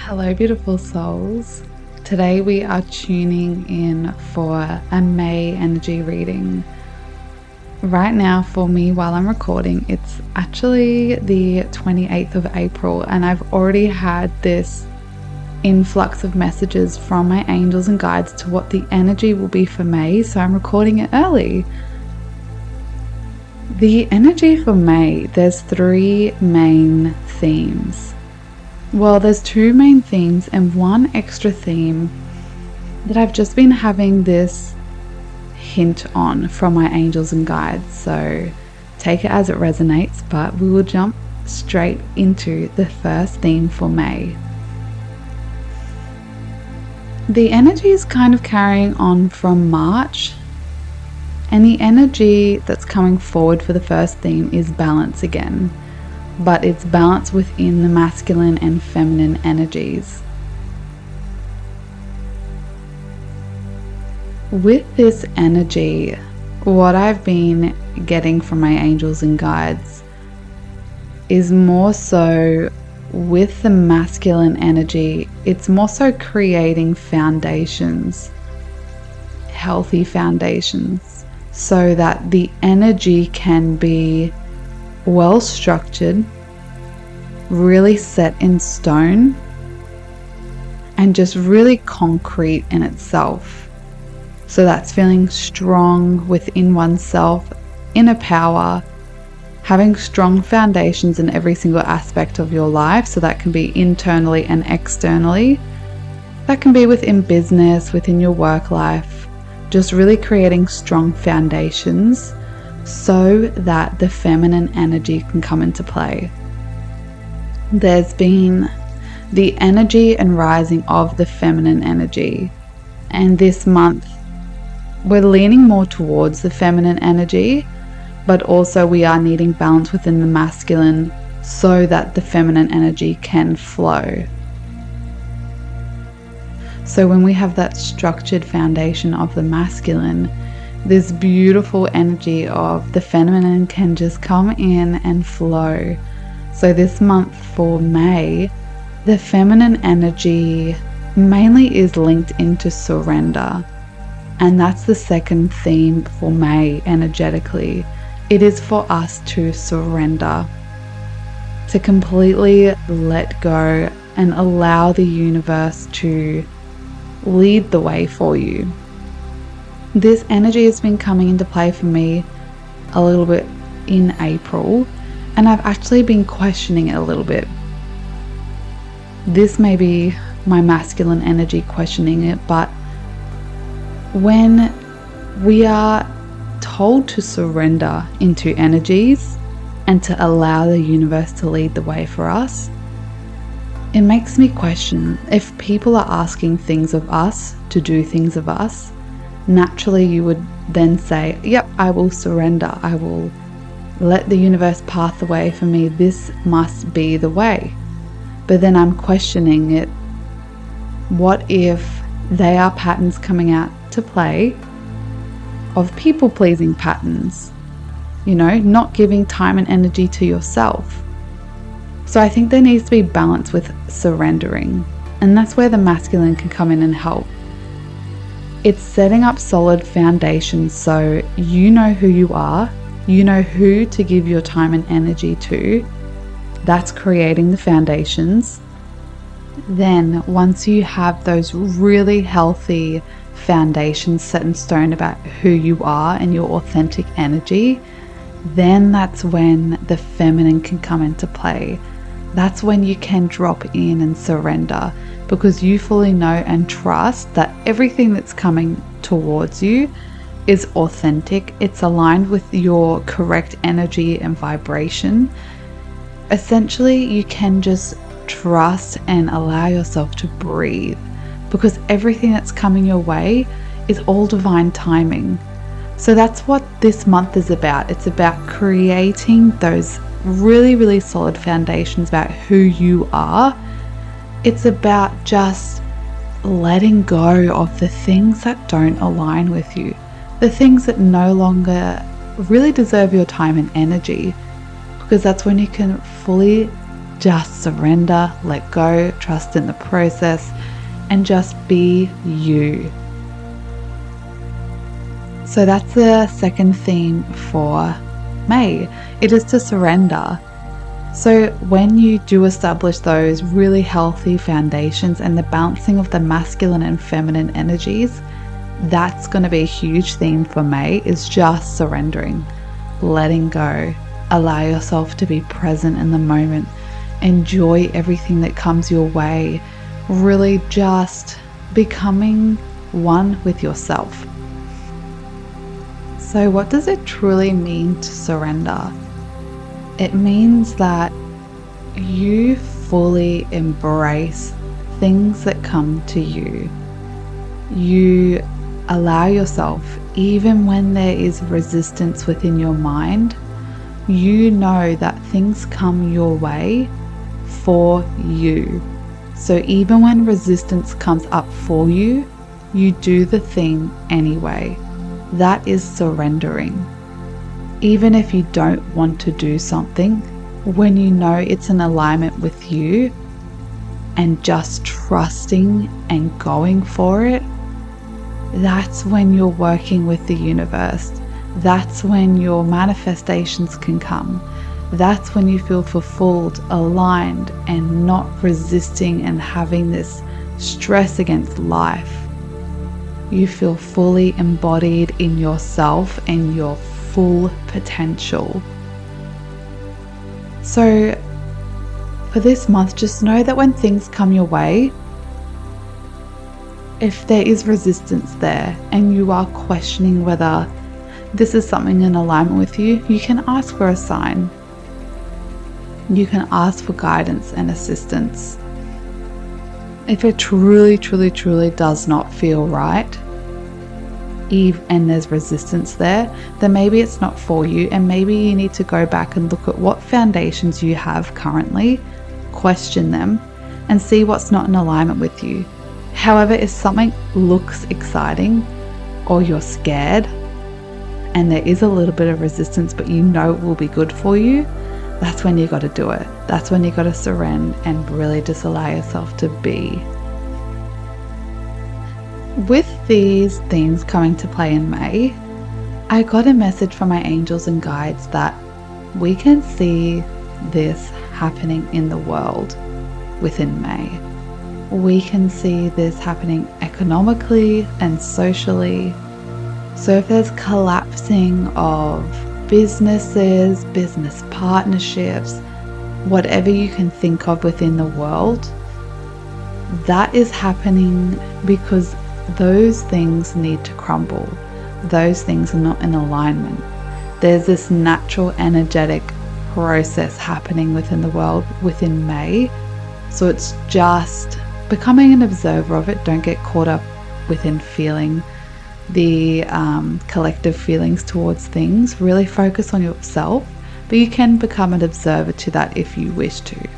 Hello, beautiful souls. Today we are tuning in for a May energy reading. Right now, for me, while I'm recording, it's actually the 28th of April, and I've already had this influx of messages from my angels and guides to what the energy will be for May, so I'm recording it early. The energy for May, there's three main themes. Well, there's two main themes and one extra theme that I've just been having this hint on from my angels and guides. So take it as it resonates, but we will jump straight into the first theme for May. The energy is kind of carrying on from March, and the energy that's coming forward for the first theme is balance again. But it's balance within the masculine and feminine energies. With this energy, what I've been getting from my angels and guides is more so with the masculine energy, it's more so creating foundations, healthy foundations, so that the energy can be well structured, really set in stone, and just really concrete in itself. So that's feeling strong within oneself, inner power, having strong foundations in every single aspect of your life. So that can be internally and externally. That can be within business, within your work life, just really creating strong foundations so that the feminine energy can come into play. There's been the energy and rising of the feminine energy, and this month we're leaning more towards the feminine energy, but also we are needing balance within the masculine so that the feminine energy can flow. So when we have that structured foundation of the masculine, this beautiful energy of the feminine can just come in and flow. So this month for May, the feminine energy mainly is linked into surrender. And that's the second theme for May energetically. It is for us to surrender, to completely let go and allow the universe to lead the way for you. This energy has been coming into play for me a little bit in April, and I've actually been questioning it a little bit. This may be my masculine energy questioning it, but when we are told to surrender into energies and to allow the universe to lead the way for us, it makes me question if people are asking things of us to do things of us. Naturally you would then say, yep, I will surrender. I will let the universe path the way for me. This must be the way. But then I'm questioning it. What if they are patterns coming out to play of people-pleasing patterns? Not giving time and energy to yourself. So I think there needs to be balance with surrendering. And that's where the masculine can come in and help. It's setting up solid foundations so you know who you are, you know who to give your time and energy to. That's creating the foundations. Then once you have those really healthy foundations set in stone about who you are and your authentic energy, then that's when the feminine can come into play. That's when you can drop in and surrender, because you fully know and trust that everything that's coming towards you is authentic. It's aligned with your correct energy and vibration. Essentially, you can just trust and allow yourself to breathe, because everything that's coming your way is all divine timing. So that's what this month is about. It's about creating those really, really solid foundations about who you are. It's about just letting go of the things that don't align with you, the things that no longer really deserve your time and energy, because that's when you can fully Just surrender, let go, trust in the process, and just be you. So that's the second theme for May. It is to surrender. So when you do establish those really healthy foundations and the balancing of the masculine and feminine energies, that's going to be a huge theme for May, is just surrendering, letting go, allow yourself to be present in the moment, enjoy everything that comes your way, really just becoming one with yourself. So what does it truly mean to surrender? It means that you fully embrace things that come to you. You allow yourself, even when there is resistance within your mind, you know that things come your way for you. So even when resistance comes up for you, you do the thing anyway. That is surrendering. Even if you don't want to do something, when you know it's in alignment with you and just trusting and going for it, that's when you're working with the universe. That's when your manifestations can come. That's when you feel fulfilled, aligned, and not resisting and having this stress against life. You feel fully embodied in yourself and your full potential. So for this month, just know that when things come your way, if there is resistance there and you are questioning whether this is something in alignment with you, you can ask for a sign. You can ask for guidance and assistance. If it truly does not feel right, and there's resistance there, then maybe it's not for you, and maybe you need to go back and look at what foundations you have currently, question them, and see what's not in alignment with you. However, if something looks exciting or you're scared and there is a little bit of resistance, but you know it will be good for you, that's when you got to do it. That's when you got to surrender and really just allow yourself to be. With these themes coming to play in May, I got a message from my angels and guides that we can see this happening in the world within May. We can see this happening economically and socially. So if there's collapsing of businesses, business partnerships, whatever you can think of within the world, that is happening because those things need to crumble. Those things are not in alignment. There's this natural energetic process happening within the world within May. So it's just becoming an observer of it. Don't get caught up within feeling the collective feelings towards things. Really focus on yourself, but you can become an observer to that if you wish to.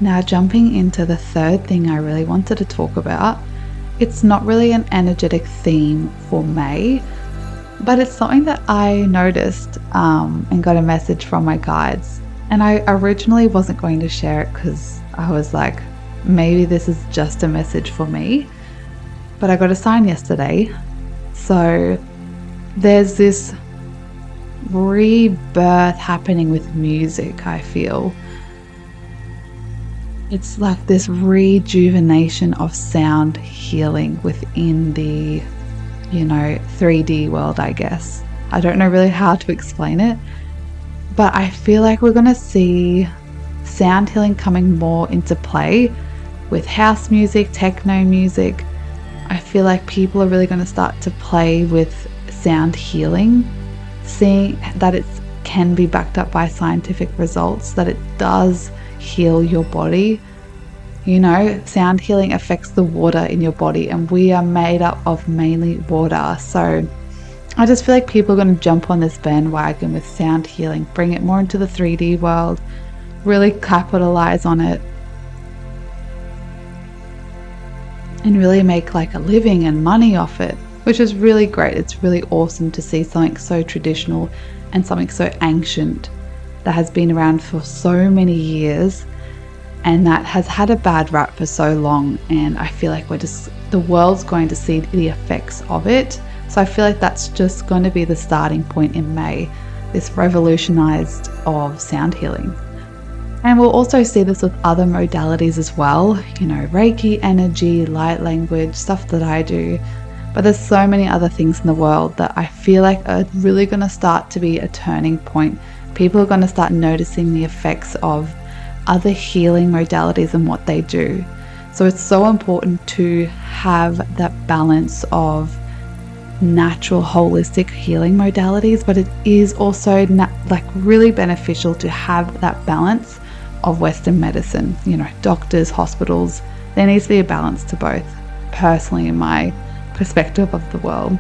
Now, jumping into the third thing I really wanted to talk about, it's not really an energetic theme for May, but it's something that I noticed and got a message from my guides. And I originally wasn't going to share it because I was like, maybe this is just a message for me. But I got a sign yesterday. So there's this rebirth happening with music, I feel. It's like this rejuvenation of sound healing within the, 3D world, I guess. I don't know really how to explain it, but I feel like we're going to see sound healing coming more into play with house music, techno music. I feel like people are really going to start to play with sound healing, seeing that it can be backed up by scientific results, that it does heal your body. Sound healing affects the water in your body, and we are made up of mainly water. So I just feel like people are going to jump on this bandwagon with sound healing, bring it more into the 3D world, really capitalize on it, and really make like a living and money off it, which is really great. It's really awesome to see something so traditional and something so ancient that has been around for so many years and that has had a bad rap for so long. And I feel like the world's going to see the effects of it. So I feel like that's just going to be the starting point in May, this revolutionized of sound healing. And we'll also see this with other modalities as well, Reiki energy, light language, stuff that I do. But there's so many other things in the world that I feel like are really going to start to be a turning point. People are going to start noticing the effects of other healing modalities and what they do. So it's so important to have that balance of natural holistic healing modalities, but it is also really beneficial to have that balance of Western medicine, doctors, hospitals. There needs to be a balance to both, personally, in my perspective of the world.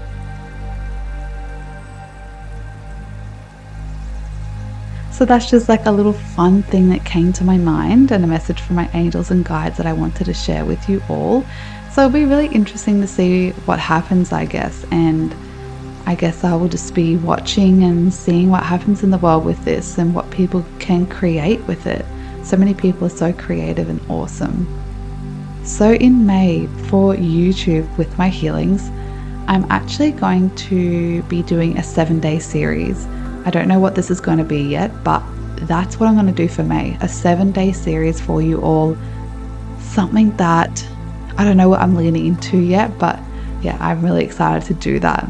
So that's just like a little fun thing that came to my mind, and a message from my angels and guides that I wanted to share with you all. So it'll be really interesting to see what happens, I guess. And I guess I will just be watching and seeing what happens in the world with this and what people can create with it. So many people are so creative and awesome. So in May, for YouTube with my healings, I'm actually going to be doing a 7-day series. I don't know what this is going to be yet, but that's what I'm going to do for May. A 7-day series for you all. Something that I don't know what I'm leaning into yet, but yeah, I'm really excited to do that.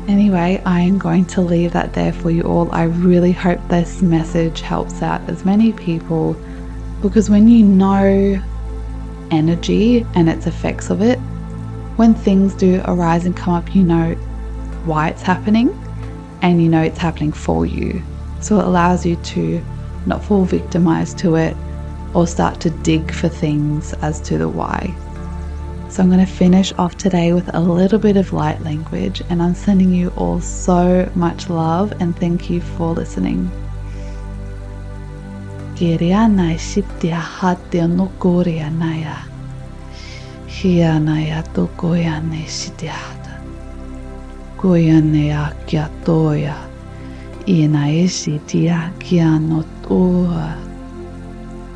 Anyway, I am going to leave that there for you all. I really hope this message helps out as many people, because when you know energy and its effects of it, when things do arise and come up, you know why it's happening, and you know it's happening for you. So it allows you to not fall victimized to it or start to dig for things as to the why. So I'm going to finish off today with a little bit of light language, and I'm sending you all so much love and thank you for listening. Kiriana shitia hatia no korianaya. Hianaya to koyane shitiata. Koyane akia toya. Ina shitia kiano toa.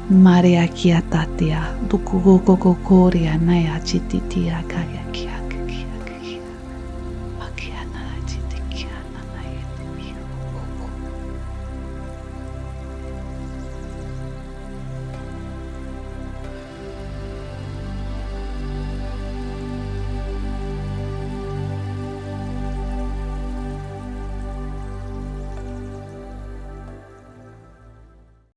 Maria kia tatia, dukugo koria naya chititia kaya kia.